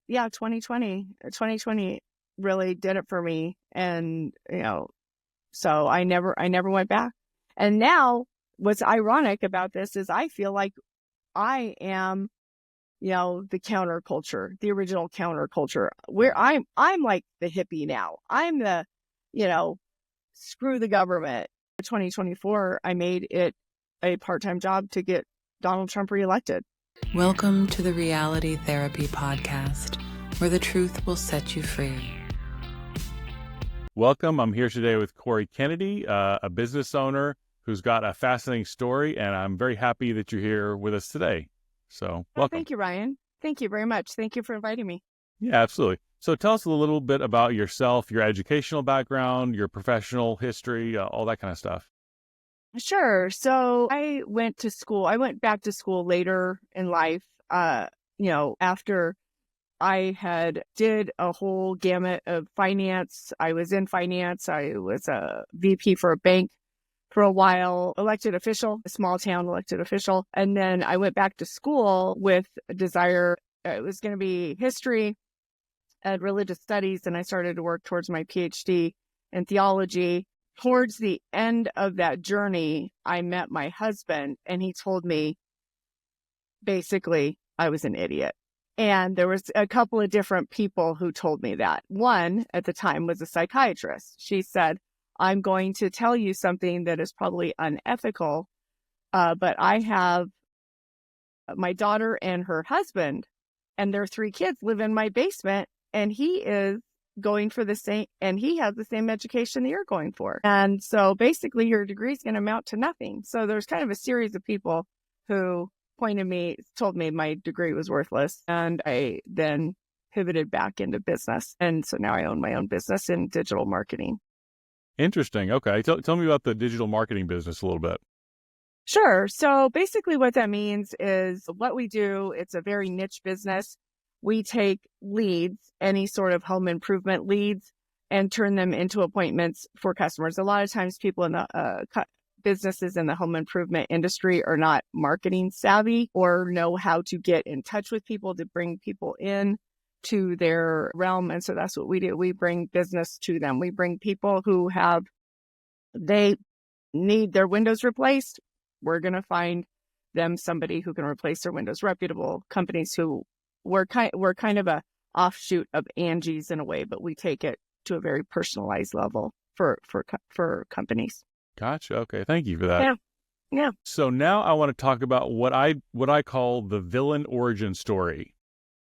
2020 really did it for me. And, so I never went back. And now what's ironic about this is I feel like I am, the counterculture, the original counterculture, where I'm like the hippie now. I'm the, screw the government. 2024, I made it a part-time job to get Donald Trump reelected. Welcome to the Reality Therapy Podcast, where the truth will set you free. Welcome. I'm here today with Cori Kennedy, a business owner who's got a fascinating story, and I'm very happy that you're here with us today. So, welcome. Thank you, Ryan. Thank you very much. Thank you for inviting me. Yeah, absolutely. So tell us a little bit about yourself, your educational background, your professional history, all that kind of stuff. Sure. So I went back to school later in life, after I had did a whole gamut of finance. I was in finance. I was a VP for a bank for a while, elected official, a small town elected official. And then I went back to school with a desire. It was going to be history and religious studies. And I started to work towards my PhD in theology. Towards the end of that journey, I met my husband, and he told me basically I was an idiot. And there was a couple of different people who told me that. One at the time was a psychiatrist. She said, I'm going to tell you something that is probably unethical, but I have my daughter and her husband and their 3 kids live in my basement, and he is going for the same, and he has the same education that you're going for. And so basically your degree is going to amount to nothing. So there's kind of a series of people who told me my degree was worthless. And I then pivoted back into business. And so now I own my own business in digital marketing. Interesting. Okay. Tell me about the digital marketing business a little bit. Sure. So basically what that means is what we do, it's a very niche business. We take leads, any sort of home improvement leads, and turn them into appointments for customers. A lot of times people in the businesses in the home improvement industry are not marketing savvy or know how to get in touch with people to bring people in to their realm. And so that's what we do. We bring business to them. We bring people who they need their windows replaced. We're going to find them somebody who can replace their windows. Reputable companies who we're kind of a offshoot of Angie's in a way, but we take it to a very personalized level for companies. Gotcha. Okay. Thank you for that. Yeah. So now I want to talk about what I call the villain origin story.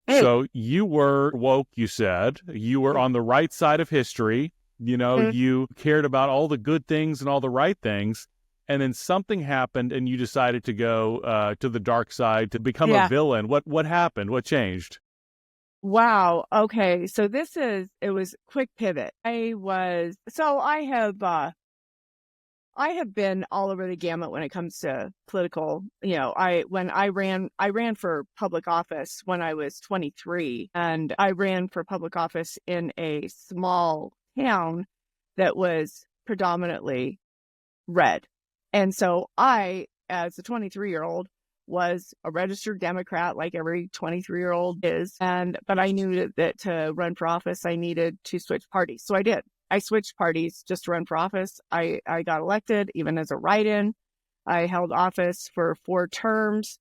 Hey. So you were woke, you said. You were on the right side of history. You cared about all the good things and all the right things. And then something happened and you decided to go to the dark side to become a villain. What happened? What changed? Wow. Okay. So it was quick pivot. I have been all over the gamut when it comes to political, I ran for public office when I was 23, and I ran for public office in a small town that was predominantly red. And so I, as a 23-year-old, was a registered Democrat like every 23-year-old is. But I knew that to run for office, I needed to switch parties. So I did. I switched parties just to run for office. I got elected even as a write-in. I held office for 4 terms.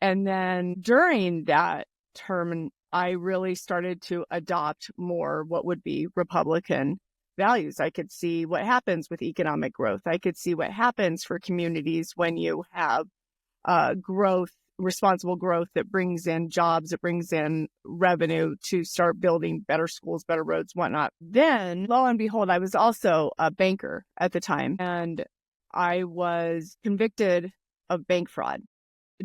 And then during that term, I really started to adopt more what would be Republican values. I could see what happens with economic growth. I could see what happens for communities when you have responsible growth that brings in jobs, that brings in revenue to start building better schools, better roads, whatnot. Then, lo and behold, I was also a banker at the time, and I was convicted of bank fraud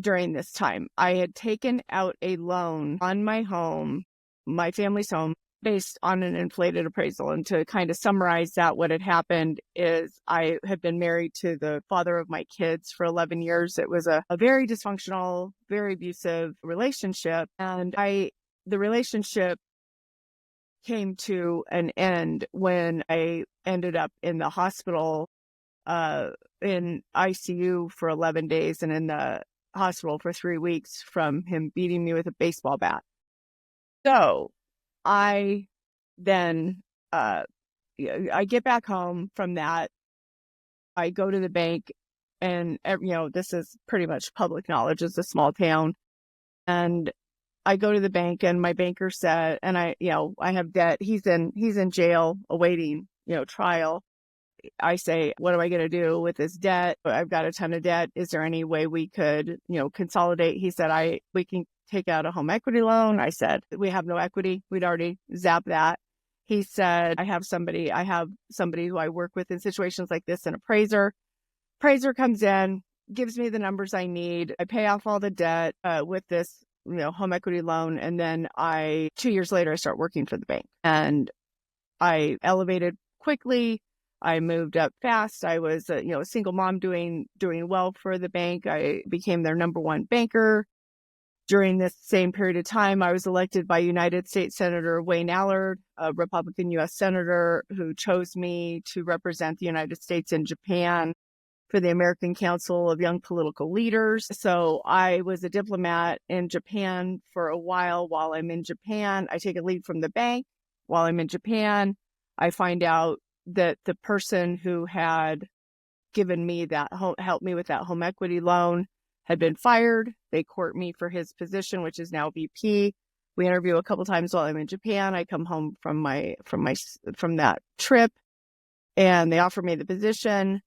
during this time. I had taken out a loan on my home, my family's home, based on an inflated appraisal. And to kind of summarize that, what had happened is I had been married to the father of my kids for 11 years. It was a very dysfunctional, very abusive relationship. And the relationship came to an end when I ended up in the hospital, in ICU for 11 days and in the hospital for 3 weeks from him beating me with a baseball bat. So I then, I get back home from that. I go to the bank, and, this is pretty much public knowledge. It's a small town. And I go to the bank, and my banker said, and I have debt. He's in jail awaiting, trial. I say, what am I going to do with this debt? I've got a ton of debt. Is there any way we could, consolidate? He said, we can take out a home equity loan. I said, we have no equity. We'd already zapped that. He said, I have somebody who I work with in situations like this, an appraiser. Appraiser comes in, gives me the numbers I need. I pay off all the debt with this, home equity loan. And then 2 years later, I start working for the bank, and I elevated quickly. I moved up fast. I was a single mom doing well for the bank. I became their number one banker. During this same period of time, I was elected by United States Senator Wayne Allard, a Republican U.S. Senator who chose me to represent the United States in Japan for the American Council of Young Political Leaders. So I was a diplomat in Japan for a while. While I'm in Japan, I take a leave from the bank. While I'm in Japan, I find out that the person who had given me helped me with that home equity loan had been fired. They court me for his position, which is now VP. We interview a couple times while I'm in Japan. I come home from that trip, and they offer me the position.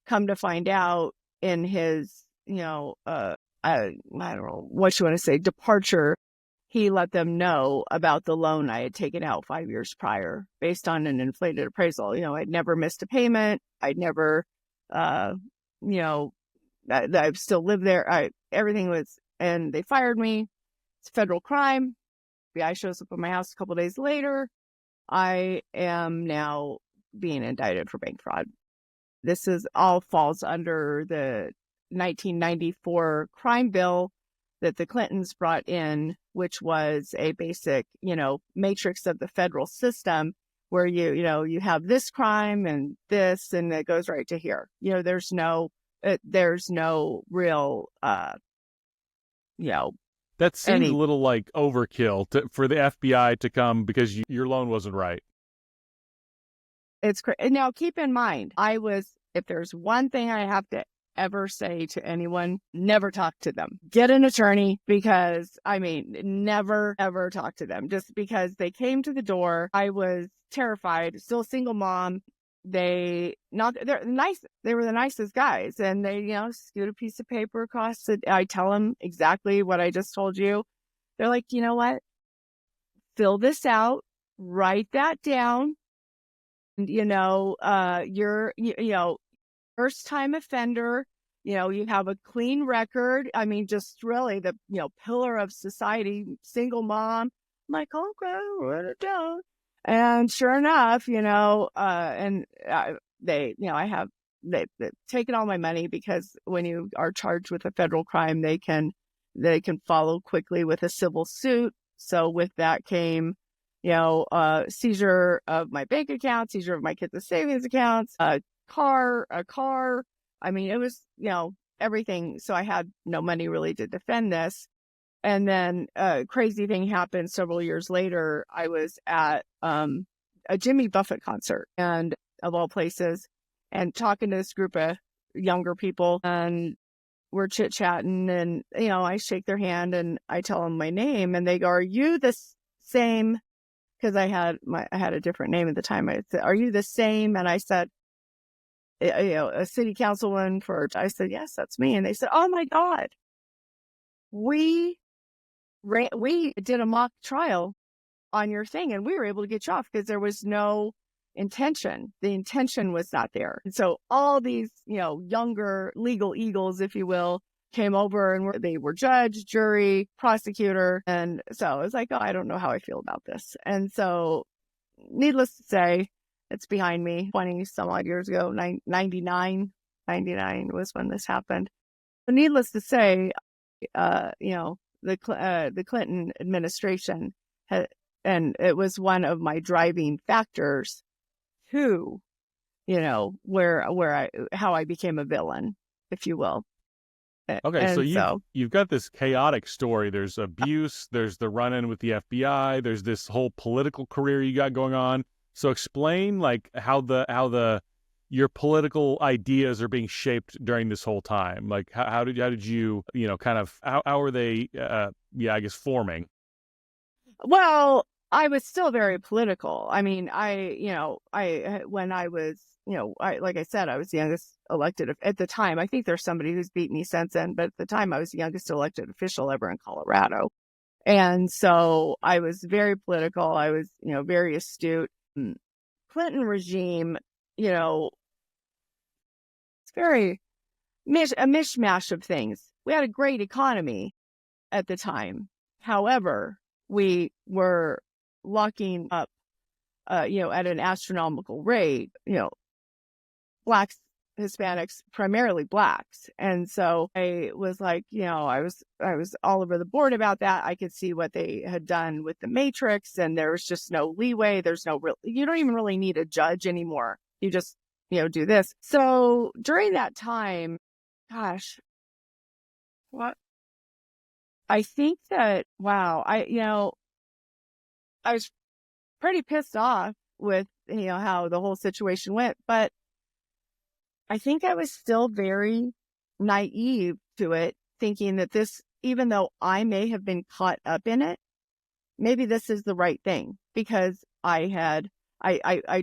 Come to find out, in his, I don't know what you want to say, departure, he let them know about the loan I had taken out 5 years prior based on an inflated appraisal. I'd never missed a payment. I'd never, I've still lived there. Everything was, and they fired me. It's a federal crime. FBI shows up at my house a couple days later. I am now being indicted for bank fraud. This all falls under the 1994 crime bill that the Clintons brought in, which was a basic, matrix of the federal system where you have this crime and this, and it goes right to here. There's no real, that seems a little like overkill for the FBI to come because your loan wasn't right. It's crazy. Now, keep in mind, if there's one thing I have to ever say to anyone, never talk to them. Get an attorney, because never ever talk to them. Just because they came to the door, I was terrified. Still a single mom. They're nice. They were the nicest guys, and they scoot a piece of paper across it. I tell them exactly what I just told you. They're like, you know what? Fill this out. Write that down. You're first time offender, you have a clean record. Just really the, pillar of society, single mom. I'm like, okay, write it down. And sure enough, they've taken all my money, because when you are charged with a federal crime, they can follow quickly with a civil suit. So with that came, seizure of my bank account, seizure of my kids' savings accounts, a car. It was, everything. So I had no money really to defend this. And then a crazy thing happened several years later. I was at a Jimmy Buffett concert, and of all places, and talking to this group of younger people, and we're chit-chatting, and, I shake their hand and I tell them my name, and they go, are you the same? Because I had a different name at the time. I said, are you the same? And I said, a city councilwoman I said, yes, that's me. And they said, oh my God, we did a mock trial on your thing, and we were able to get you off because there was no intention. The intention was not there. And so all these, younger legal eagles, if you will, came over, and they were judge, jury, prosecutor. And so I was like, oh, I don't know how I feel about this. And so needless to say, it's behind me. 20 some odd years ago, 99 was when this happened. But needless to say, the Clinton administration and it was one of my driving factors to, how I became a villain, if you will. Okay, so And you've so, you've got this chaotic story. There's abuse, there's the run-in with the FBI, there's this whole political career you got going on. So explain like how the your political ideas are being shaped during this whole time. Like how did you, kind of how are they I guess forming? well, I was still very political. I mean, when I was, like I said, I was the youngest elected at the time. I think there's somebody who's beat me since then, but at the time I was the youngest elected official ever in Colorado. And so I was very political. I was, very astute. Clinton regime, it's very a mishmash of things. We had a great economy at the time. However, we were locking up, at an astronomical rate, blacks, Hispanics, primarily blacks. And so I was like, I was all over the board about that. I could see what they had done with the Matrix, and there was just no leeway. There's no real, you don't even really need a judge anymore. You just, do this. So during that time, gosh, what? I think that, wow, I was pretty pissed off with, how the whole situation went, but I think I was still very naive to it, thinking that this, even though I may have been caught up in it, maybe this is the right thing, because I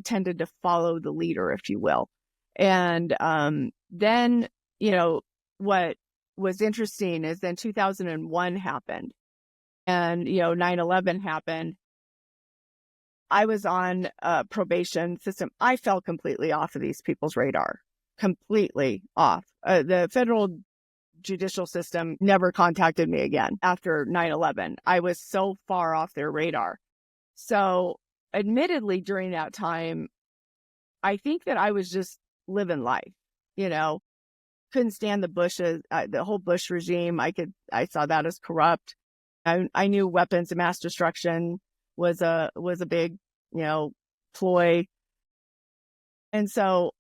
tended to follow the leader, if you will. And then, what was interesting is then 2001 happened, and, 9/11 happened. I was on a probation system. I fell completely off of these people's radar, completely off. The federal judicial system never contacted me again after 9/11. I was so far off their radar. So admittedly, during that time, I think that I was just living life, you know, couldn't stand the Bushes, the whole Bush regime. I saw that as corrupt. I knew weapons of mass destruction was a big, ploy. And so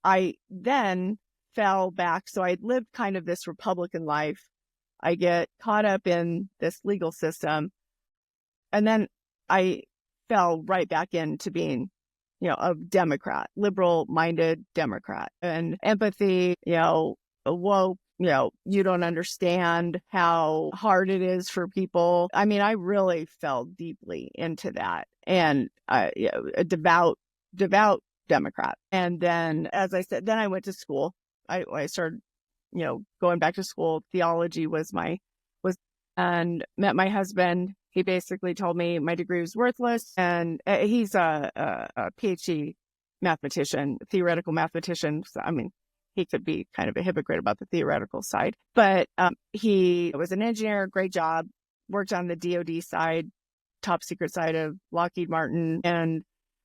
I then fell back. So I'd lived kind of this Republican life. I get caught up in this legal system. And then I fell right back into being, a Democrat, liberal minded Democrat, and empathy, woke, you don't understand how hard it is for people. I mean, I really fell deeply into that, and a devout Democrat. And then, as I said, then I went to school. I started, going back to school. Theology was and met my husband. He basically told me my degree was worthless, and he's a PhD mathematician, theoretical mathematician. So, I mean, he could be kind of a hypocrite about the theoretical side, but he was an engineer, great job, worked on the DoD side, top secret side of Lockheed Martin. And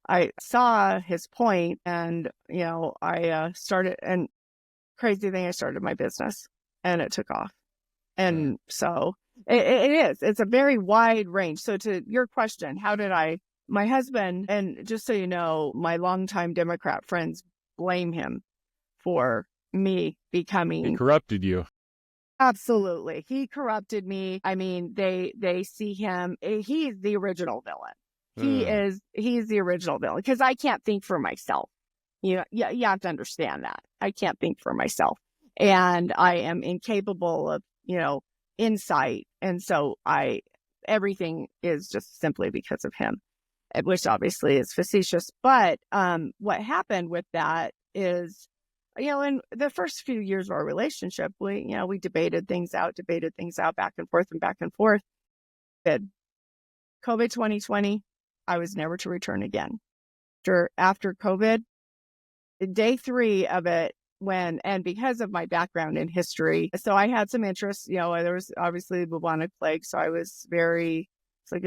I saw his point, and, I started, and crazy thing, I started my business, and it took off. And so it's a very wide range. So to your question, my husband, and just so you know, my longtime Democrat friends blame him for me He becoming. corrupted you. Absolutely. He corrupted me. I mean, they see him. He's the original villain. He's the original villain, because I can't think for myself. You have to understand that. I can't think for myself, and I am incapable of, insight. And so everything is just simply because of him, which obviously is facetious. But what happened with that is, in the first few years of our relationship, we debated things out, back and forth and back and forth. COVID 2020, I was never to return again. After COVID, day 3 of it, and because of my background in history, so I had some interest, there was obviously the bubonic plague. So I was it's like,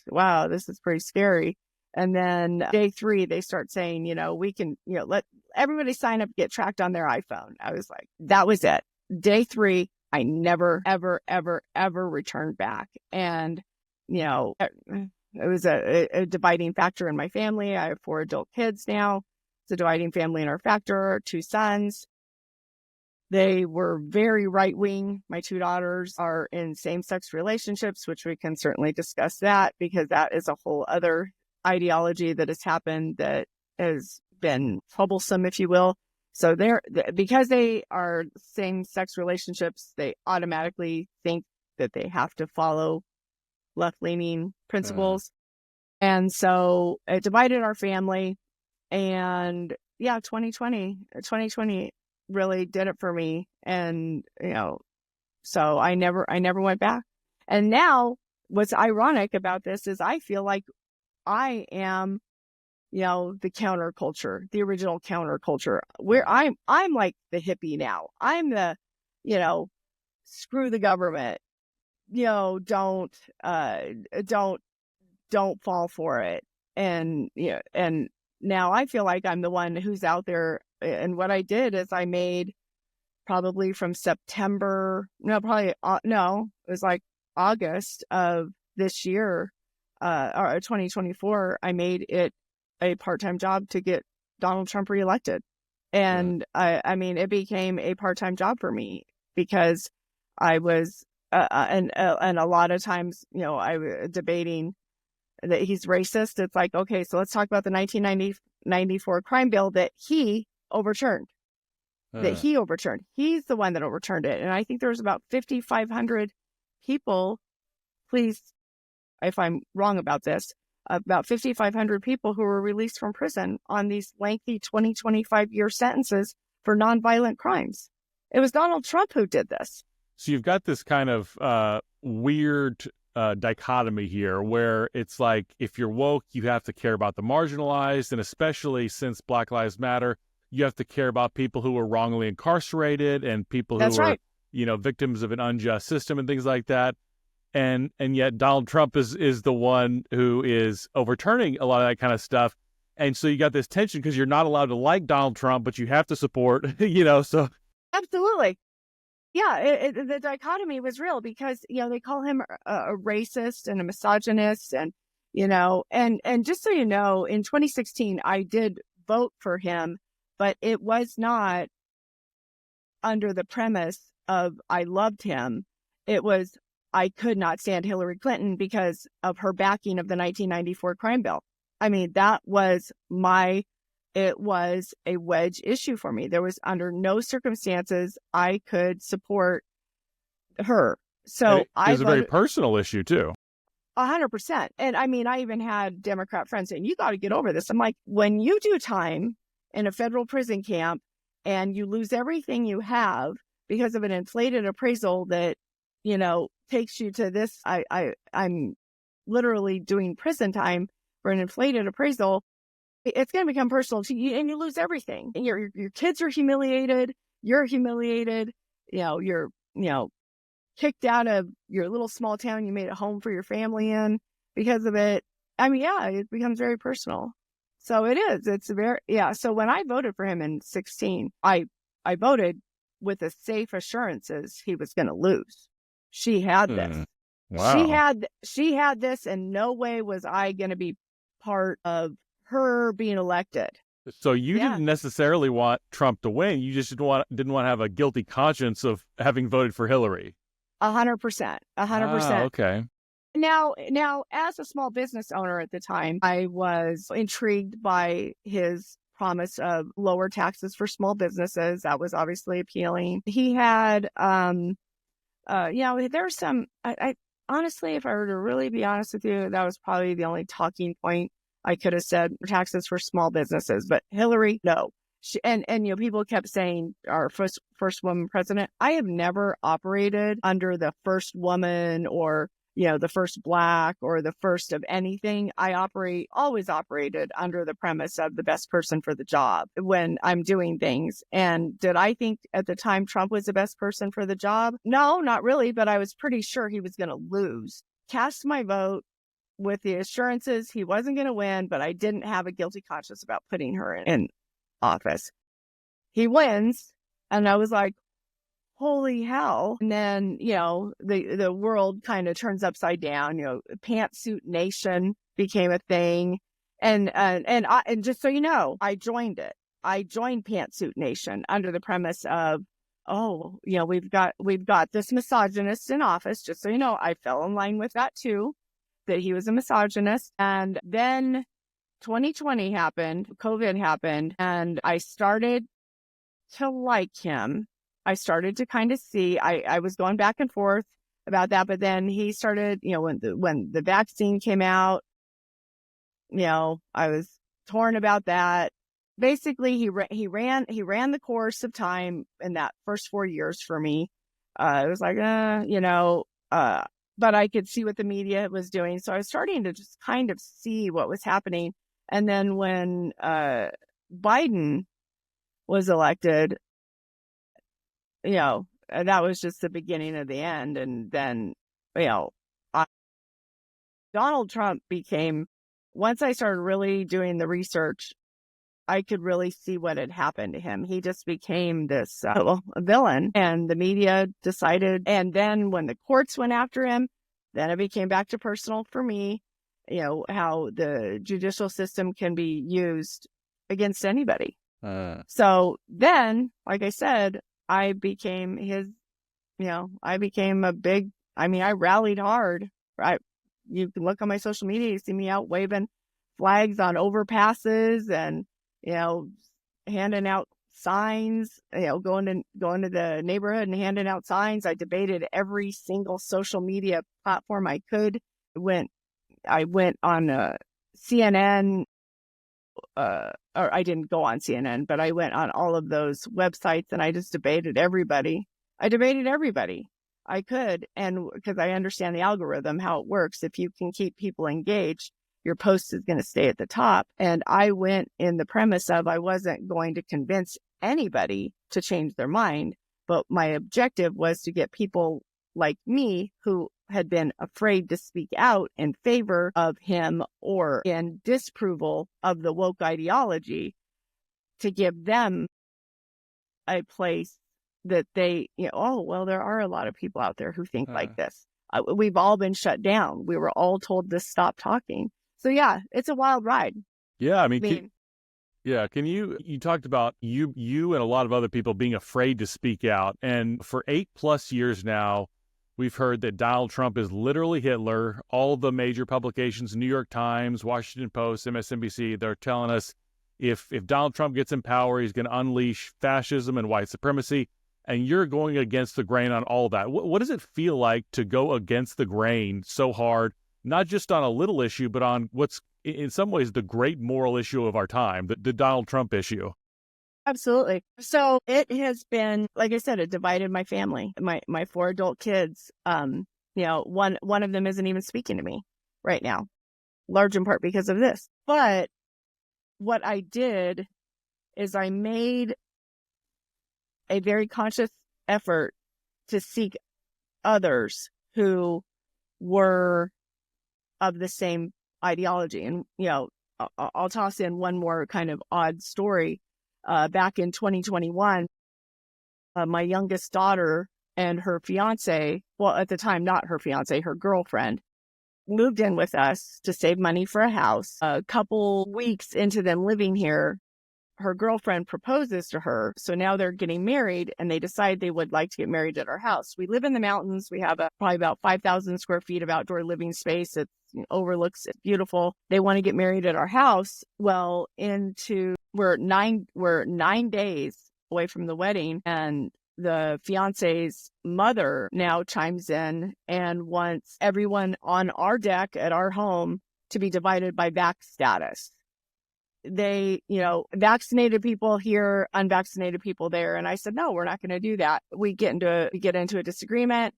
wow, this is pretty scary. And then day 3, they start saying, we can, let everybody sign up, get tracked on their iPhone. I was like, that was it. Day 3, I never, ever, ever, ever returned back. And, it was a dividing factor in my family. I have 4 adult kids now. It's a dividing family in our factor, 2 sons. They were very right-wing. My two daughters are in same-sex relationships, which we can certainly discuss that, because that is a whole other ideology that has happened that has been troublesome, if you will. So because they are same-sex relationships, they automatically think that they have to follow left-leaning principles. And so it divided our family. And yeah, 2020 really did it for me. And, so I never went back. And now what's ironic about this is I feel like I am, the counterculture, the original counterculture, where I'm like the hippie now. I'm the, screw the government, don't fall for it. And, and now I feel like I'm the one who's out there. And what I did is I made probably from September, it was like August of this year, or 2024, I made it a part-time job to get Donald Trump reelected. And I mean, it became a part-time job for me because I was, and a lot of times, I was debating that he's racist. It's like, okay, so let's talk about the 1994 crime bill that he overturned. He's the one that overturned it. And I think there was about 5,500 people, please, if I'm wrong about this, about 5,500 people who were released from prison on these lengthy 25-year sentences for nonviolent crimes. It was Donald Trump who did this. So you've got this kind of weird dichotomy here where it's like, if you're woke, you have to care about the marginalized, and especially since Black Lives Matter, you have to care about people who are wrongly incarcerated and people who are, victims of an unjust system and things like that. And yet Donald Trump is the one who is overturning a lot of that kind of stuff. And so you got this tension because you're not allowed to like Donald Trump, but you have to support, so. Absolutely. Yeah, the dichotomy was real because, they call him a racist and a misogynist. And, and just so you know, in 2016, I did vote for him, but it was not under the premise of I loved him. It was I could not stand Hillary Clinton because of her backing of the 1994 crime bill. I mean, it was a wedge issue for me. There was under no circumstances I could support her. So it was a very personal issue too. 100%. And I mean, I even had Democrat friends saying, you got to get over this. I'm like, when you do time in a federal prison camp and you lose everything you have because of an inflated appraisal that, takes you to this, I'm literally doing prison time for an inflated appraisal. It's going to become personal to you, and you lose everything. And your kids are humiliated. You're humiliated. You're kicked out of your little small town you made a home for your family in because of it. I mean, yeah, it becomes very personal. So it is. It's very, yeah. So when I voted for him in 2016, I voted with the safe assurances he was going to lose. She had this. Wow. She had this, and no way was I going to be part of her being elected. So you didn't necessarily want Trump to win. You just didn't want to have a guilty conscience of having voted for Hillary. 100%. 100%. Okay. Now, as a small business owner at the time, I was intrigued by his promise of lower taxes for small businesses. That was obviously appealing. He had, there's some, I honestly, if I were to really be honest with you, that was probably the only talking point I could have said, taxes for small businesses. But Hillary, no. And people kept saying our first woman president. I have never operated under the first woman or, the first Black or the first of anything. I always operated under the premise of the best person for the job when I'm doing things. And did I think at the time Trump was the best person for the job? No, not really. But I was pretty sure he was going to lose. Cast my vote with the assurances he wasn't going to win, but I didn't have a guilty conscience about putting her in office. He wins, and I was like, holy hell. And then, the world kind of turns upside down. Pantsuit Nation became a thing. And just so you know, I joined it. I joined Pantsuit Nation under the premise of oh, we've got this misogynist in office. Just so you know, I fell in line with that too, that he was a misogynist. And then 2020 happened, COVID happened, and I started to like him. I started to kind of see, I was going back and forth about that, but then he started, when the vaccine came out, I was torn about that. Basically, he ran the course of time in that first 4 years for me. It was like, but I could see what the media was doing. So I was starting to just kind of see what was happening. And then when Biden was elected, that was just the beginning of the end. And then, Donald Trump became, once I started really doing the research, I could really see what had happened to him. He just became this villain, and the media decided. And then when the courts went after him, then it became back to personal for me, how the judicial system can be used against anybody. So then, like I said, I became I rallied hard. You can look on my social media, you see me out waving flags on overpasses and, handing out signs, going to the neighborhood and handing out signs. I debated every single social media platform I could. I went on CNN, or I didn't go on CNN, but I went on all of those websites and I just debated everybody. I could, and because I understand the algorithm, how it works. If you can keep people engaged, your post is going to stay at the top. And I went in the premise of I wasn't going to convince anybody to change their mind, but my objective was to get people like me who had been afraid to speak out in favor of him or in disapproval of the woke ideology, to give them a place that they, oh, well, there are a lot of people out there who think like this. We've all been shut down. We were all told to stop talking. So yeah, it's a wild ride. Yeah, I mean, you talked about you and a lot of other people being afraid to speak out. And for 8+ years now, we've heard that Donald Trump is literally Hitler. All the major publications, New York Times, Washington Post, MSNBC, they're telling us if Donald Trump gets in power, he's going to unleash fascism and white supremacy. And you're going against the grain on all that. What does it feel like to go against the grain so hard, not just on a little issue, but on what's in some ways the great moral issue of our time, the Donald Trump issue? Absolutely. So it has been, like I said, it divided my family, my 4 adult kids. One of them isn't even speaking to me right now, large in part because of this. But what I did is I made a very conscious effort to seek others who were of the same ideology. And, I'll toss in one more kind of odd story. Back in 2021, my youngest daughter and her fiance, well, at the time, not her fiance, her girlfriend, moved in with us to save money for a house. A couple weeks into them living here, her girlfriend proposes to her. So now they're getting married and they decide they would like to get married at our house. We live in the mountains. We have probably about 5,000 square feet of outdoor living space. It overlooks, it's beautiful. They want to get married at our house. Well, we're 9 days away from the wedding, and the fiance's mother now chimes in and wants everyone on our deck at our home to be divided by vax status. They, vaccinated people here, unvaccinated people there. And I said, no, we're not going to do that. We get into a disagreement.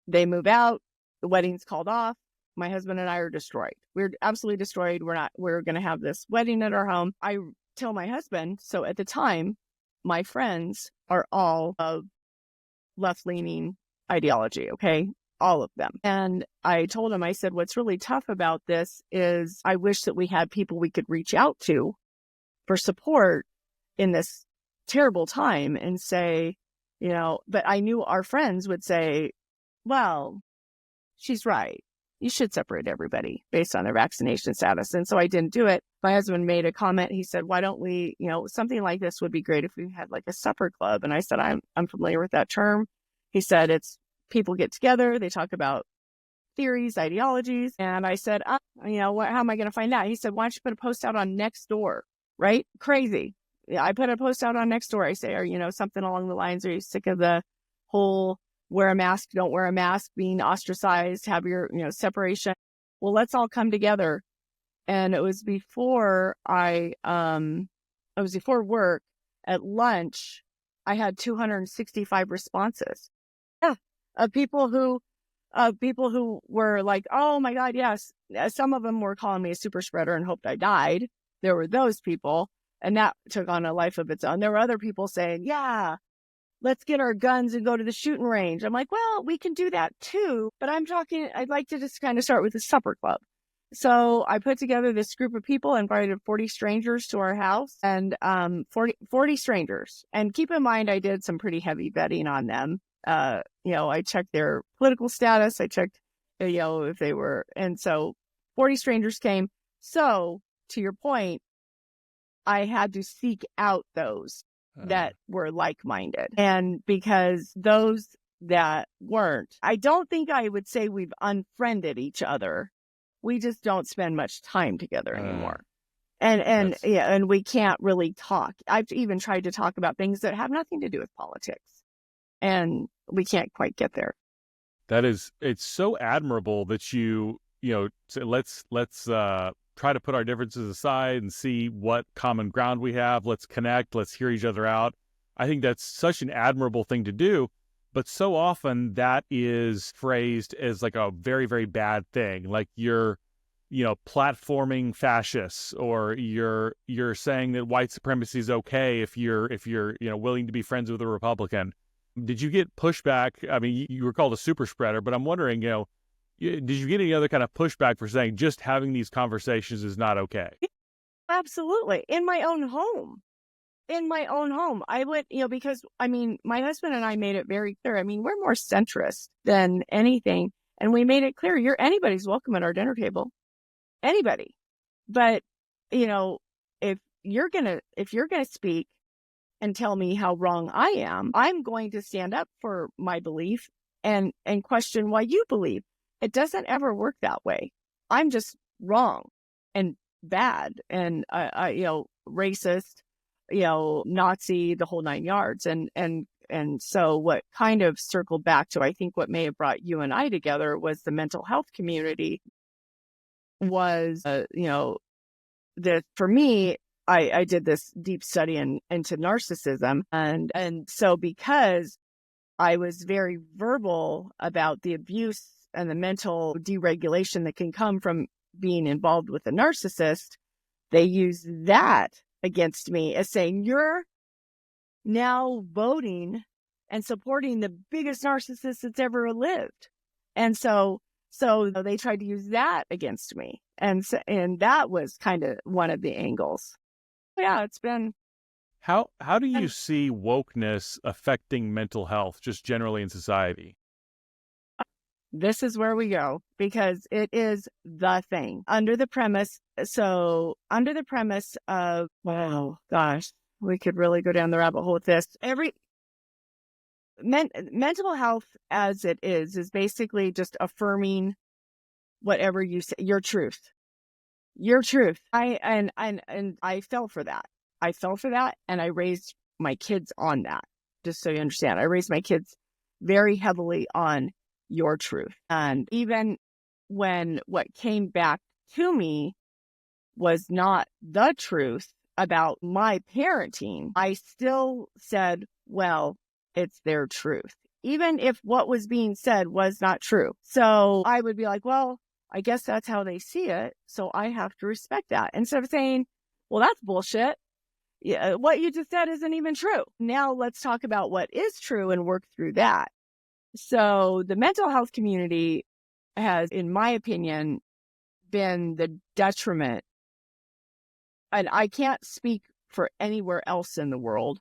They move out. The wedding's called off. My husband and I are destroyed. We're absolutely destroyed. We're going to have this wedding at our home. I tell my husband, so at the time, my friends are all of left-leaning ideology. Okay. All of them. And I told him, I said, what's really tough about this is I wish that we had people we could reach out to for support in this terrible time and say, but I knew our friends would say, well, she's right. you should separate everybody based on their vaccination status. And so I didn't do it. My husband made a comment. He said, why don't we, something like this would be great if we had like a supper club. And I said, I'm familiar with that term. He said, it's people get together, they talk about theories, ideologies. And I said, how am I going to find out? He said, why don't you put a post out on Nextdoor, right? Crazy. Yeah, I put a post out on Nextdoor. I say, something along the lines, are you sick of the whole wear a mask, don't wear a mask, being ostracized, have your, separation? Well, let's all come together. And it was before it was before work. At lunch, I had 265 responses. Yeah, of people who were like, oh my God, yes. Some of them were calling me a super spreader and hoped I died. There were those people, and that took on a life of its own. There were other people saying, yeah, let's get our guns and go to the shooting range. I'm like, well, we can do that too, but I'd like to just kind of start with a supper club. So I put together this group of people, invited 40 strangers to our house, and 40 strangers. And keep in mind, I did some pretty heavy vetting on them. I checked their political status. I checked, if they were, and so 40 strangers came. So to your point, I had to seek out those that were like-minded. And because those that weren't, I don't think I would say we've unfriended each other. We just don't spend much time together anymore. And we can't really talk. I've even tried to talk about things that have nothing to do with politics, and we can't quite get there. It's so admirable that say, let's try to put our differences aside and see what common ground we have. Let's connect. Let's hear each other out. I think that's such an admirable thing to do. But so often that is phrased as like a very, very bad thing. Like you're, platforming fascists, or you're saying that white supremacy is okay if you're willing to be friends with a Republican. Did you get pushback? I mean, you were called a super spreader, but I'm wondering, did you get any other kind of pushback for saying just having these conversations is not okay? Absolutely. In my own home. I went, because, my husband and I made it very clear. We're more centrist than anything. And we made it clear, anybody's welcome at our dinner table. Anybody. But, if you're going to speak and tell me how wrong I am, I'm going to stand up for my belief and question why you believe. It doesn't ever work that way. I'm just wrong and bad and, racist, Nazi, the whole 9 yards. And so what kind of circled back to, I think what may have brought you and I together was the mental health community was, that for me, I did this deep study into narcissism. And so because I was very verbal about the abuse and the mental deregulation that can come from being involved with a narcissist, they use that against me as saying, you're now voting and supporting the biggest narcissist that's ever lived. And so they tried to use that against me. And that was kind of one of the angles. Yeah, it's been. How do you see wokeness affecting mental health just generally in society? This is where we go, because it is the thing under the premise of, wow, gosh, we could really go down the rabbit hole with this. Mental health as it is basically just affirming whatever you say, your truth. I fell for that. And I raised my kids on that. Just so you understand, I raised my kids very heavily on your truth. And even when what came back to me was not the truth about my parenting, I still said, well, it's their truth, even if what was being said was not true. So I would be like, well, I guess that's how they see it, so I have to respect that. Instead of saying, well, that's bullshit. Yeah, what you just said isn't even true. Now let's talk about what is true and work through that. So the mental health community has, in my opinion, been the detriment. And I can't speak for anywhere else in the world,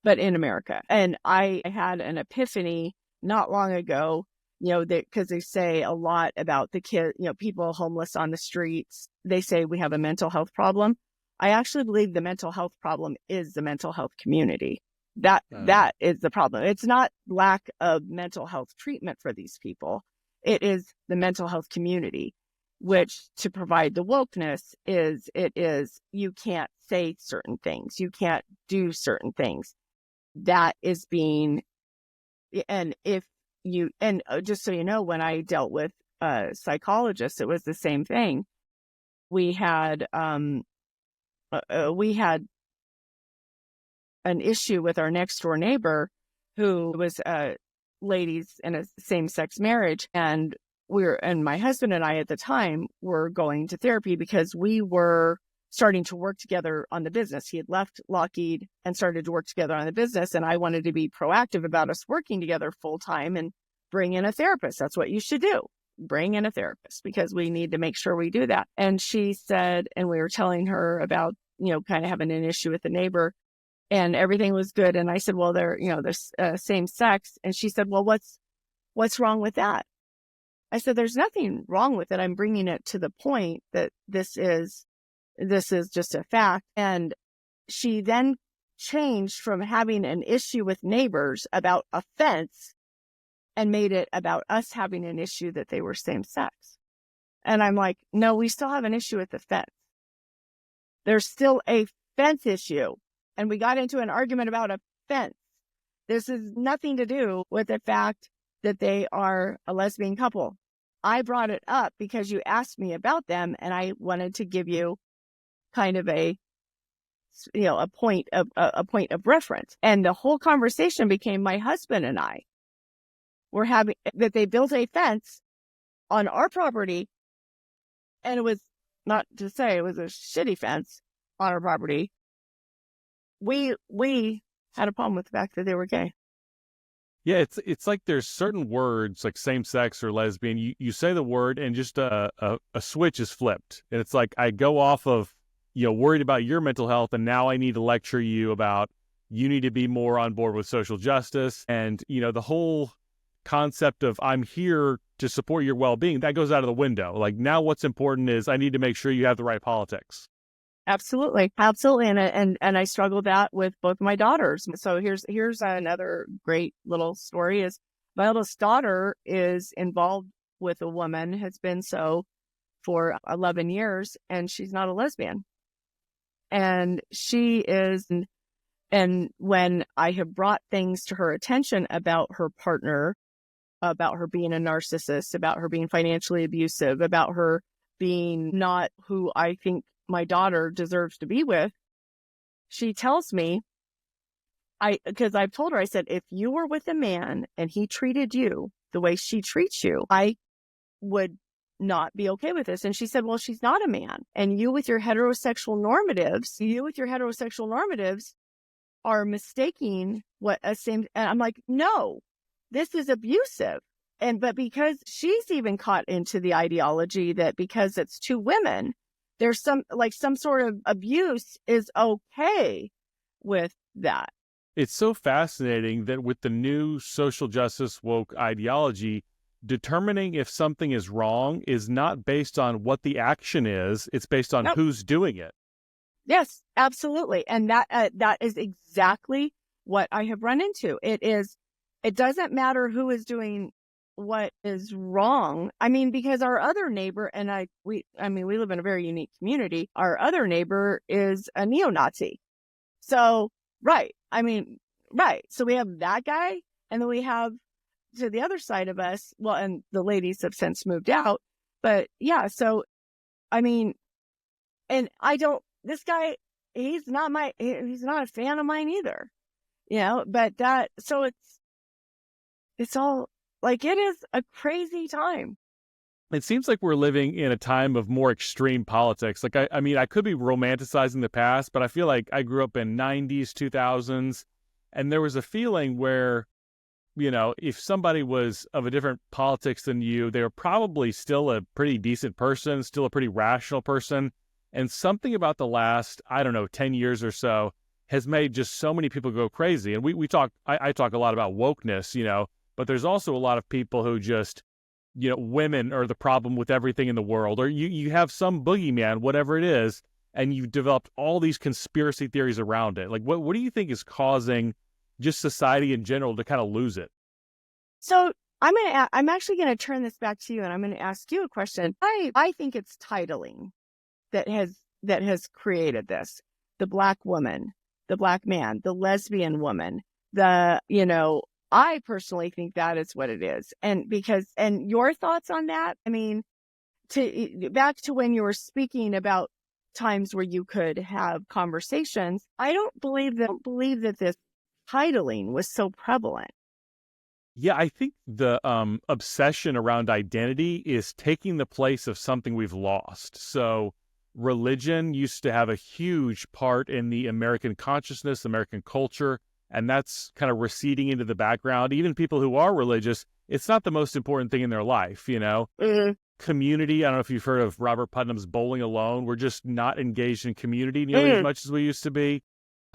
but in America. And I had an epiphany not long ago because they say a lot about the kid, people homeless on the streets. They say we have a mental health problem. I actually believe the mental health problem is the mental health community. That is the problem. It's not lack of mental health treatment for these people. It is the mental health community, which to provide the wokeness is you can't say certain things. You can't do certain things. That is being, and if you, and just so you know, when I dealt with psychologists, it was the same thing. We had an issue with our next door neighbor who was ladies in a same-sex marriage, and my husband and I at the time were going to therapy because we were starting to work together on the business. He had left Lockheed and started to work together on the business, and I wanted to be proactive about us working together full time and bring in a therapist. That's what you should do. Bring in a therapist, because we need to make sure we do that. And she said, and we were telling her about, kind of having an issue with the neighbor, and everything was good. And I said, well, they're same sex. And she said, well, what's wrong with that? I said, there's nothing wrong with it. I'm bringing it to the point that this is just a fact. And she then changed from having an issue with neighbors about a fence and made it about us having an issue that they were same sex. And I'm like, no, we still have an issue with the fence. There's still a fence issue. And we got into an argument about a fence. This has nothing to do with the fact that they are a lesbian couple. I brought it up because you asked me about them, and I wanted to give you kind of a point of reference. And the whole conversation became my husband and I were having that they built a fence on our property, and it was not to say it was a shitty fence on our property. We had a problem with the fact that they were gay. Yeah, it's like there's certain words like same sex or lesbian. You say the word and just a switch is flipped, and it's like I go off of worried about your mental health, and now I need to lecture you about you need to be more on board with social justice, and the whole concept of I'm here to support your well-being, that goes out of the window. Like now, what's important is I need to make sure you have the right politics. Absolutely. And I struggled that with both my daughters. So here's another great little story is my oldest daughter is involved with a woman, has been so for 11 years, and she's not a lesbian. And she is, and when I have brought things to her attention about her partner, about her being a narcissist, about her being financially abusive, about her being not who I think my daughter deserves to be with, she tells me, because I've told her, I said, if you were with a man and he treated you the way she treats you, I would not be okay with this. And she said, well, she's not a man. And you with your heterosexual normatives are mistaking what a same, and I'm like, no, this is abusive. But because she's even caught into the ideology that because it's two women, there's some sort of abuse is okay with that. It's so fascinating that with the new social justice woke ideology, determining if something is wrong is not based on what the action is. It's based on who's doing it. Yes, absolutely. And that is exactly what I have run into. It doesn't matter who is doing what is wrong. I mean, because our other neighbor we live in a very unique community. Our other neighbor is a neo-Nazi. So, right. So we have that guy, and then we have to the other side of us. Well, and the ladies have since moved out, but yeah. So, and this guy, he's not a fan of mine either, but it's all, like, it is a crazy time. It seems like we're living in a time of more extreme politics. Like, I could be romanticizing the past, but I feel like I grew up in 90s, 2000s, and there was a feeling where, if somebody was of a different politics than you, they were probably still a pretty decent person, still a pretty rational person. And something about the last, 10 years or so has made just so many people go crazy. And I talk a lot about wokeness, But there's also a lot of people who just, women are the problem with everything in the world, or you have some boogeyman, whatever it is, and you've developed all these conspiracy theories around it. Like, what do you think is causing just society in general to kind of lose it? So I'm actually going to turn this back to you, and I'm going to ask you a question. I think it's titling that has created this. The Black woman, the Black man, the lesbian woman, I personally think that is what it is. And your thoughts on that? I mean, back to when you were speaking about times where you could have conversations, I don't believe that this titling was so prevalent. Yeah, I think the obsession around identity is taking the place of something we've lost. So religion used to have a huge part in the American consciousness, American culture, and that's kind of receding into the background. Even people who are religious, it's not the most important thing in their life, Mm-hmm. Community, I don't know if you've heard of Robert Putnam's Bowling Alone. We're just not engaged in community nearly as much as we used to be.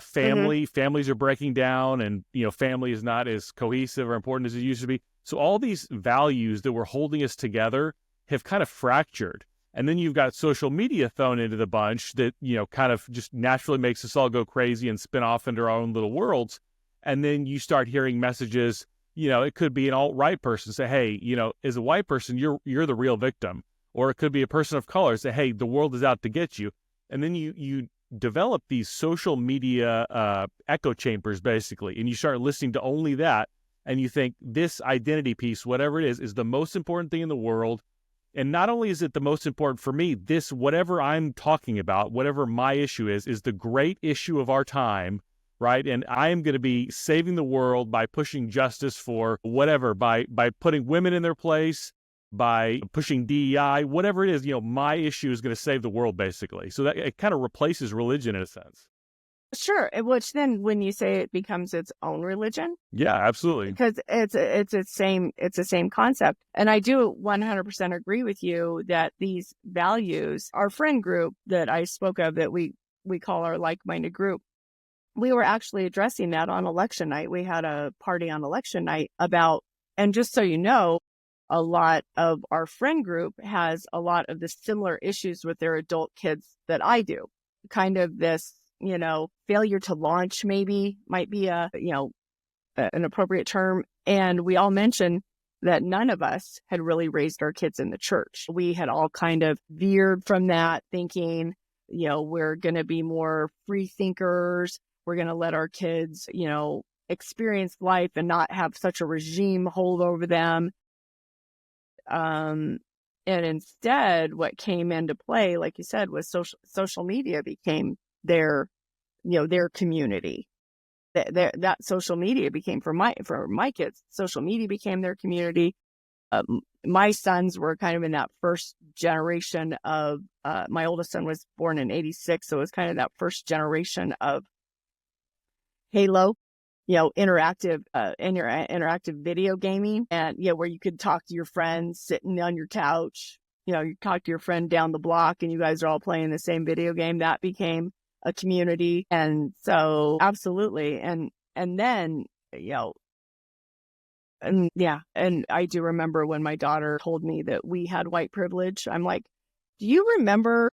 Families are breaking down, and family is not as cohesive or important as it used to be. So all these values that were holding us together have kind of fractured. And then you've got social media thrown into the bunch that kind of just naturally makes us all go crazy and spin off into our own little worlds. And then you start hearing messages, it could be an alt-right person say, hey, as a white person, you're the real victim. Or it could be a person of color say, hey, the world is out to get you. And then you develop these social media echo chambers, basically, and you start listening to only that, and you think this identity piece, whatever it is the most important thing in the world. And not only is it the most important for me, this, whatever I'm talking about, whatever my issue is the great issue of our time, right? And I am going to be saving the world by pushing justice for whatever, by putting women in their place, by pushing DEI, whatever it is, my issue is going to save the world, basically. So that it kind of replaces religion in a sense. Sure. Which then, when you say it becomes its own religion. Yeah, absolutely. Because it's the same concept. And I do 100% agree with you that these values, our friend group that I spoke of, that we call our like-minded group, we were actually addressing that on election night. We had a party on election night about, and just so you know, a lot of our friend group has a lot of the similar issues with their adult kids that I do. Kind of this, failure to launch maybe might be an appropriate term. And we all mentioned that none of us had really raised our kids in the church. We had all kind of veered from that, thinking, we're going to be more free thinkers. We're going to let our kids, experience life and not have such a regime hold over them. And instead, what came into play, like you said, was social media became their community. That social media became for my kids. Social media became their community. My sons were kind of in that first generation of. My oldest son was born in '86, so it was kind of that first generation of Halo. Interactive video gaming, and where you could talk to your friends sitting on your couch. You talk to your friend down the block, and you guys are all playing the same video game. That became a community, and so absolutely, and then and I do remember when my daughter told me that we had white privilege. I'm like, do you remember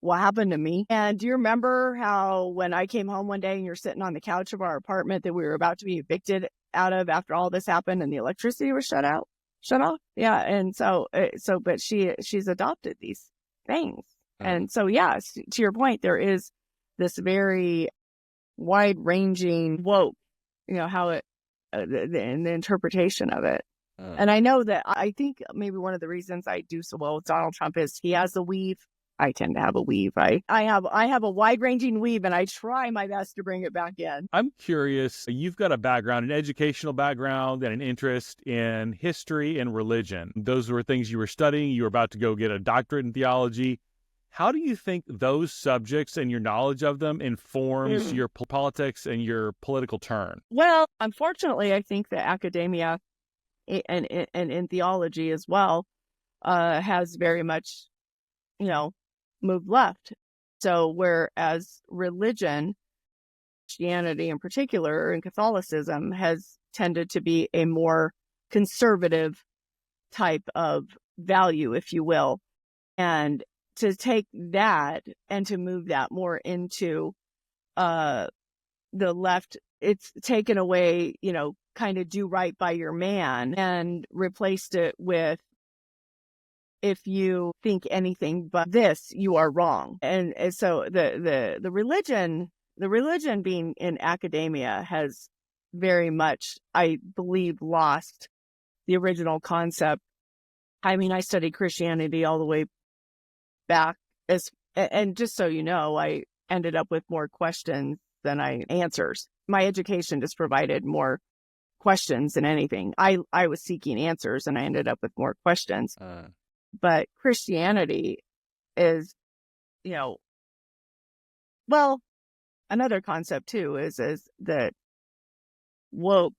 what happened to me? And do you remember how when I came home one day and you're sitting on the couch of our apartment that we were about to be evicted out of after all this happened and the electricity was shut off? Yeah. And but she's adopted these things. And so, yes, to your point, there is this very wide ranging woke, how it, the interpretation of it. And I know that I think maybe one of the reasons I do so well with Donald Trump is he has a weave. I tend to have a weave. I have a wide-ranging weave, and I try my best to bring it back in. I'm curious, you've got a background, an educational background, and an interest in history and religion. Those were things you were studying. You were about to go get a doctorate in theology. How do you think those subjects and your knowledge of them informs your politics and your political turn? Well, unfortunately, I think that academia and in theology as well has very much, moved left. So whereas religion, Christianity in particular, and Catholicism has tended to be a more conservative type of value, if you will. And to take that and to move that more into the left, it's taken away, kind of do right by your man and replaced it with, if you think anything but this, you are wrong. And so the religion being in academia has very much, I believe, lost the original concept. I mean, I studied Christianity all the way back and just so you know, I ended up with more questions than answers. My education just provided more questions than anything. I was seeking answers and I ended up with more questions. But Christianity is, well, another concept too is that woke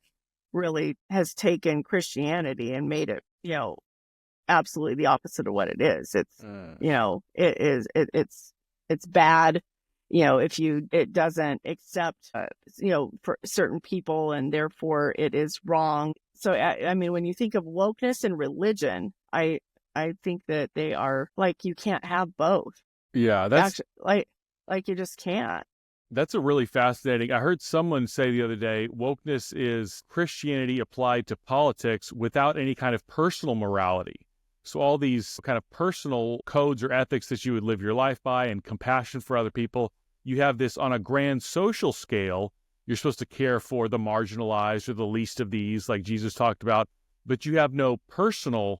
really has taken Christianity and made it, absolutely the opposite of what it is. It's, it's bad. It doesn't accept, for certain people, and therefore it is wrong. So, I mean, when you think of wokeness and religion, I think that they are like, you can't have both. Yeah, that's actually, like you just can't. That's a really fascinating. I heard someone say the other day, wokeness is Christianity applied to politics without any kind of personal morality. So all these kind of personal codes or ethics that you would live your life by and compassion for other people, you have this on a grand social scale. You're supposed to care for the marginalized or the least of these, like Jesus talked about, but you have no personal,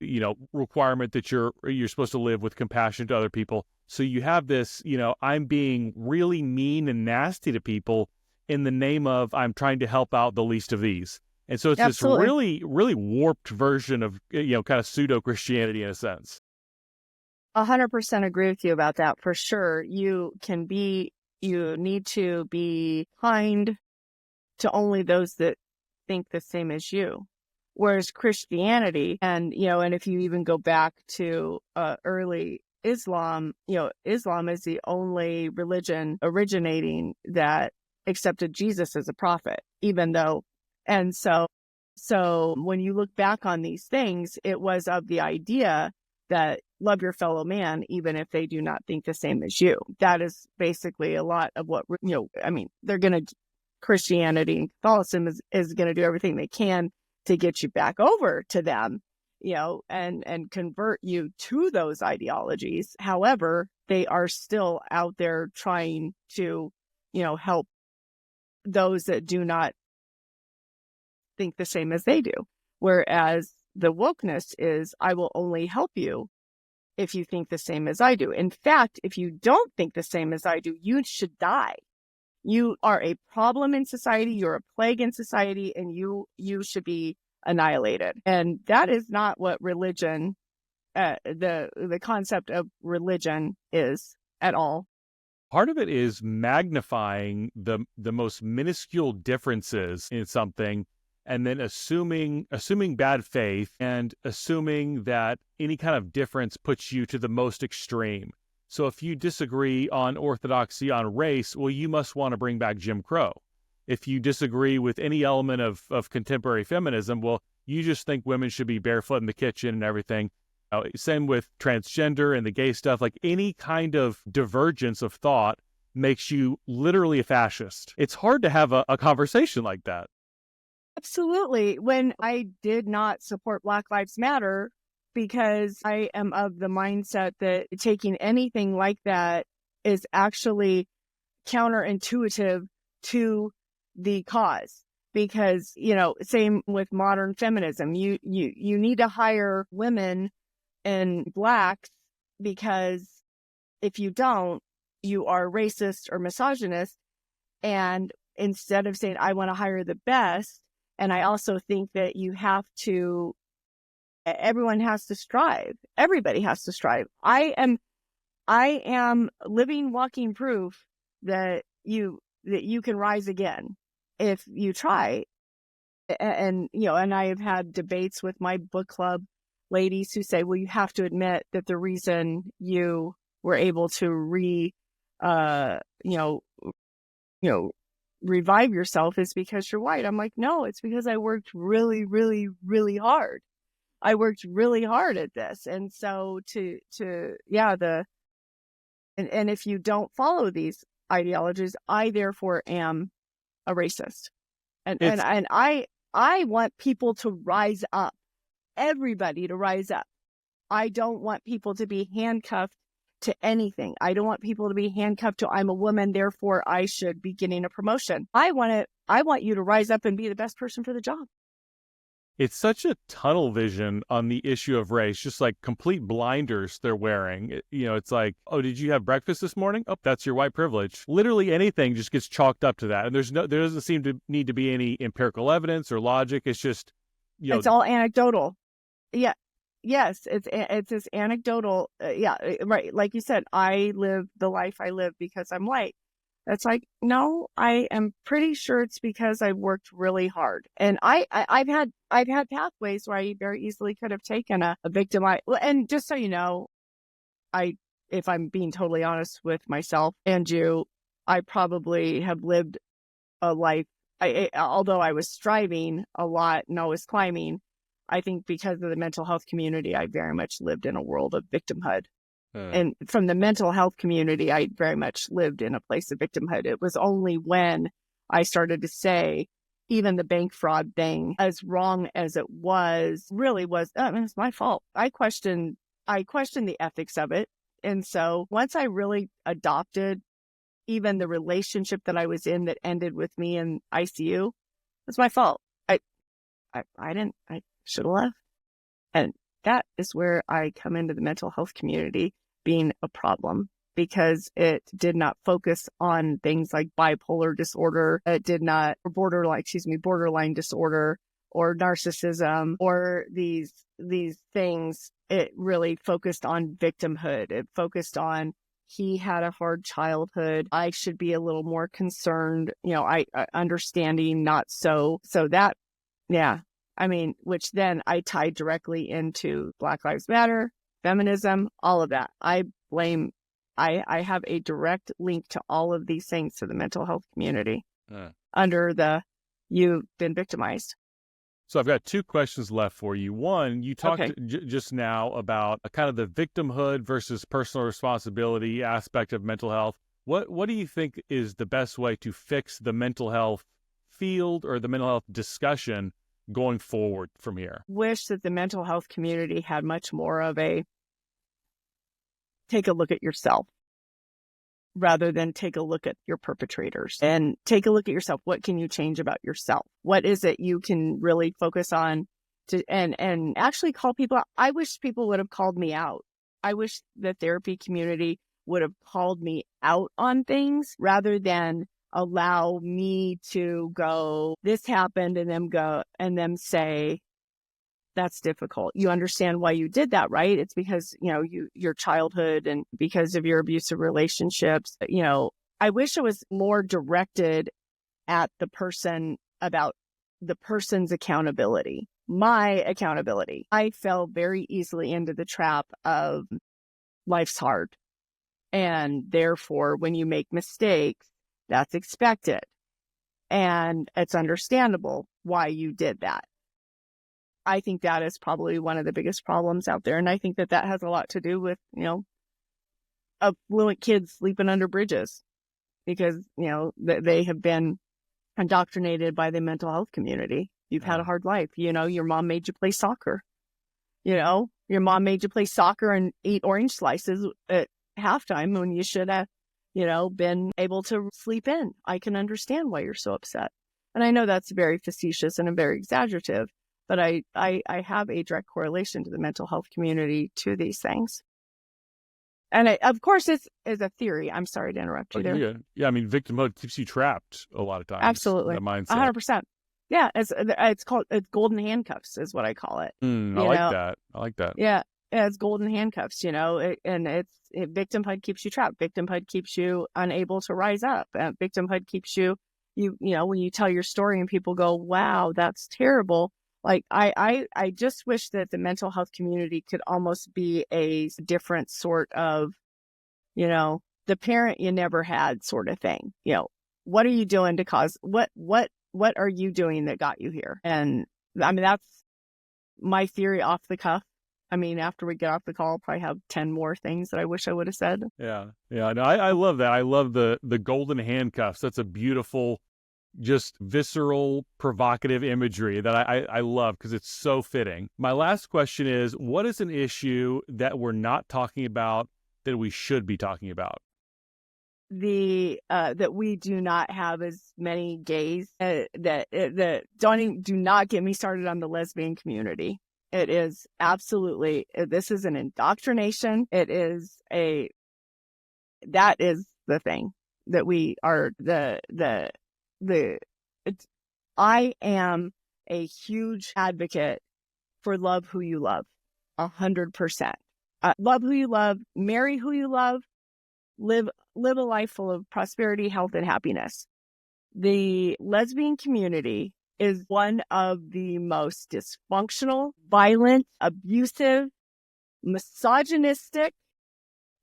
requirement that you're supposed to live with compassion to other people. So you have this, I'm being really mean and nasty to people in the name of I'm trying to help out the least of these. And so it's Absolutely. This really, really warped version of, kind of pseudo-Christianity in a sense. 100% agree with you about that, for sure. You need to be kind to only those that think the same as you. Whereas Christianity, and if you even go back to early Islam, Islam is the only religion originating that accepted Jesus as a prophet, even though, and so when you look back on these things, it was of the idea that love your fellow man, even if they do not think the same as you. That is basically a lot of what, Christianity and Catholicism is going to do everything they can to get you back over to them, and convert you to those ideologies. However, they are still out there trying to, help those that do not think the same as they do. Whereas the wokeness is, I will only help you if you think the same as I do. In fact, if you don't think the same as I do, you should die. You are a problem in society. You're a plague in society, and you should be annihilated. And that is not what religion, the concept of religion is at all. Part of it is magnifying the most minuscule differences in something, and then assuming bad faith and assuming that any kind of difference puts you to the most extreme. So if you disagree on orthodoxy on race, well, you must want to bring back Jim Crow. If you disagree with any element of contemporary feminism, well, you just think women should be barefoot in the kitchen and everything. Same with transgender and the gay stuff. Like, any kind of divergence of thought makes you literally a fascist. It's hard to have a conversation like that. Absolutely. When I did not support Black Lives Matter, because I am of the mindset that taking anything like that is actually counterintuitive to the cause. Because, same with modern feminism, you need to hire women and Blacks, because if you don't, you are racist or misogynist. And instead of saying, I want to hire the best, and I also think that everyone has to strive. Everybody has to strive. I am living, walking proof that you can rise again if you try. And I have had debates with my book club ladies who say, well, you have to admit that the reason you were able to revive yourself is because you're white. I'm like, no, it's because I worked really, really, really hard. I worked really hard at this. And so and if you don't follow these ideologies, I therefore am a racist. And I want people to rise up, everybody to rise up. I don't want people to be handcuffed to anything. I don't want people to be handcuffed to I'm a woman, therefore I should be getting a promotion. I want you to rise up and be the best person for the job. It's such a tunnel vision on the issue of race, just like complete blinders they're wearing. It's like, oh, did you have breakfast this morning? Oh, that's your white privilege. Literally anything just gets chalked up to that. And there doesn't seem to need to be any empirical evidence or logic. It's just, it's all anecdotal. Yeah. Yes. It's this anecdotal. Right. Like you said, I live the life I live because I'm white. It's like, no, I am pretty sure it's because I worked really hard. And I've had pathways where I very easily could have taken a victim. And just so you know, if I'm being totally honest with myself and you, I probably have lived a life, although I was striving a lot and always climbing, I think because of the mental health community, I very much lived in a world of victimhood. And from the mental health community, I very much lived in a place of victimhood. It was only when I started to say, even the bank fraud thing, as wrong as it was, really was, it's my fault. I questioned the ethics of it. And so once I really adopted even the relationship that I was in that ended with me in ICU, it's my fault. I should have left. And that is where I come into the mental health community being a problem, because it did not focus on things like bipolar disorder. It did not, or borderline disorder or narcissism or these things. It really focused on victimhood. It focused on, he had a hard childhood. I should be a little more concerned, I understanding, not so that, yeah. Which then I tied directly into Black Lives Matter, feminism, all of that. I have a direct link to all of these things to the mental health community under the you've been victimized. So I've got two questions left for you. One, you talked just now about kind of the victimhood versus personal responsibility aspect of mental health. What do you think is the best way to fix the mental health field or the mental health discussion going forward from here? Wish that the mental health community had much more of a take a look at yourself rather than take a look at your perpetrators, and take a look at yourself. What can you change about yourself? What is it you can really focus on and actually call people out? I wish people would have called me out. I wish the therapy community would have called me out on things rather than allow me to go, this happened, and them say, that's difficult. You understand why you did that, right? It's because, your childhood and because of your abusive relationships. I wish it was more directed at the person, about the person's accountability, my accountability. I fell very easily into the trap of life's hard. And therefore, when you make mistakes, that's expected. And it's understandable why you did that. I think that is probably one of the biggest problems out there. And I think that has a lot to do with, affluent kids sleeping under bridges because, they have been indoctrinated by the mental health community. You've had a hard life. Your mom made you play soccer. Your mom made you play soccer and eat orange slices at halftime when you should have, been able to sleep in. I can understand why you're so upset. And I know that's very facetious and very exaggerative, but I have a direct correlation to the mental health community to these things. And of course, it's a theory. I'm sorry to interrupt you there. Yeah. Victimhood keeps you trapped a lot of times. Absolutely. That mindset. 100%. Yeah. It's golden handcuffs is what I call it. I like that. Yeah. It's golden handcuffs, victimhood keeps you trapped. Victimhood keeps you unable to rise up. Victimhood keeps you, when you tell your story and people go, wow, that's terrible. Like, I just wish that the mental health community could almost be a different sort of, the parent you never had sort of thing. what are you doing to cause what are you doing that got you here? And I mean, that's my theory off the cuff. I mean, after we get off the call, I'll probably have 10 more things that I wish I would have said. Yeah. Yeah. No, I love that. I love the golden handcuffs. That's a beautiful, just visceral, provocative imagery that I love because it's so fitting. My last question is, what is an issue that we're not talking about that we should be talking about? That we do not have as many gays, do not get me started on the lesbian community. It is absolutely, this is an indoctrination. That is the thing that we are I am a huge advocate for love who you love, 100%. Love who you love, marry who you love, live a life full of prosperity, health, and happiness. The lesbian community is one of the most dysfunctional, violent, abusive, misogynistic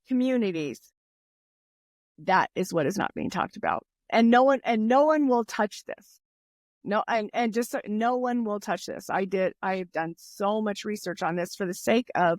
communities. That is what is not being talked about. And no one will touch this. No, and just no one will touch this. I've done so much research on this for the sake of,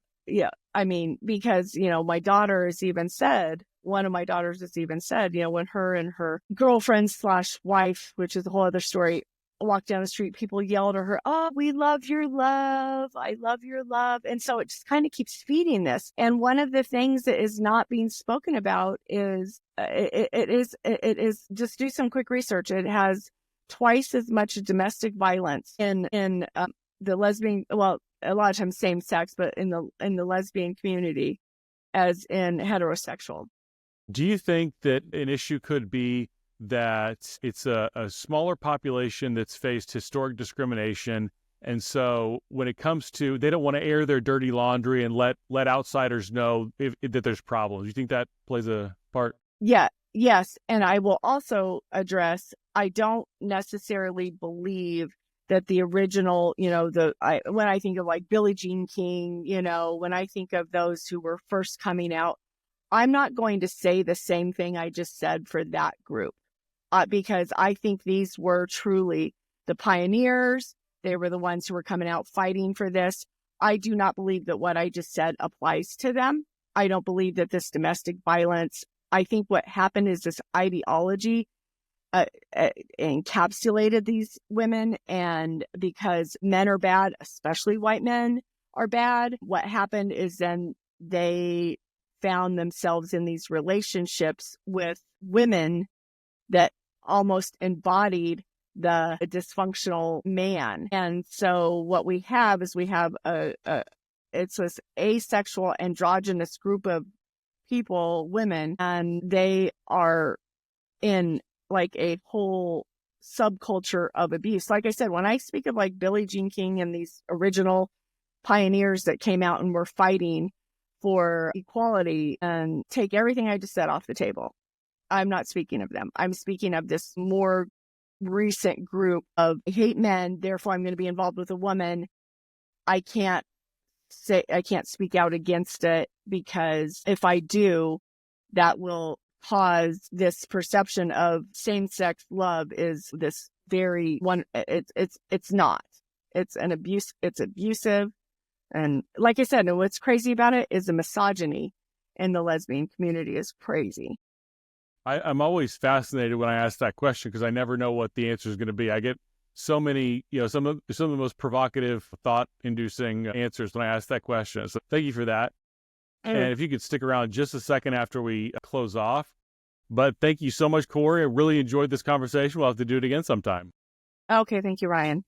I mean, because, my daughter has even said, one of my daughters has even said, when her and her girlfriend/wife, which is a whole other story, walked down the street, people yelled at her, "Oh, we love your love. I love your love." And so it just kind of keeps feeding this. And one of the things that is not being spoken about is, it is just do some quick research. It has twice as much domestic violence in the lesbian, well, a lot of times same sex, but in the lesbian community as in heterosexual. Do you think that an issue could be that it's a smaller population that's faced historic discrimination, and so when it comes to, they don't want to air their dirty laundry and let outsiders know that there's problems? You think that plays a part? Yeah. Yes. And I will also address, I don't necessarily believe that the original, when I think of like Billie Jean King, when I think of those who were first coming out, I'm not going to say the same thing I just said for that group, because I think these were truly the pioneers. They were the ones who were coming out fighting for this. I do not believe that what I just said applies to them. I don't believe that this domestic violence, I think what happened is this ideology encapsulated these women, and because men are bad, especially white men are bad, what happened is then they found themselves in these relationships with women that almost embodied the dysfunctional man. And so what we have is it's this asexual androgynous group of people, women, and they are in like a whole subculture of abuse. Like I said, when I speak of like Billie Jean King and these original pioneers that came out and were fighting for equality, and take everything I just said off the table, I'm not speaking of them. I'm speaking of this more recent group of, I hate men, therefore I'm going to be involved with a woman. I can't speak out against it, because if I do, that will cause this perception of same-sex love is this very one. It's not. It's an abuse. It's abusive. And like I said, and what's crazy about it is the misogyny in the lesbian community is crazy. I'm always fascinated when I ask that question, because I never know what the answer is going to be. I get so many, some of the most provocative, thought-inducing answers when I ask that question. So thank you for that. And if you could stick around just a second after we close off. But thank you so much, Cori. I really enjoyed this conversation. We'll have to do it again sometime. Okay, thank you, Ryan.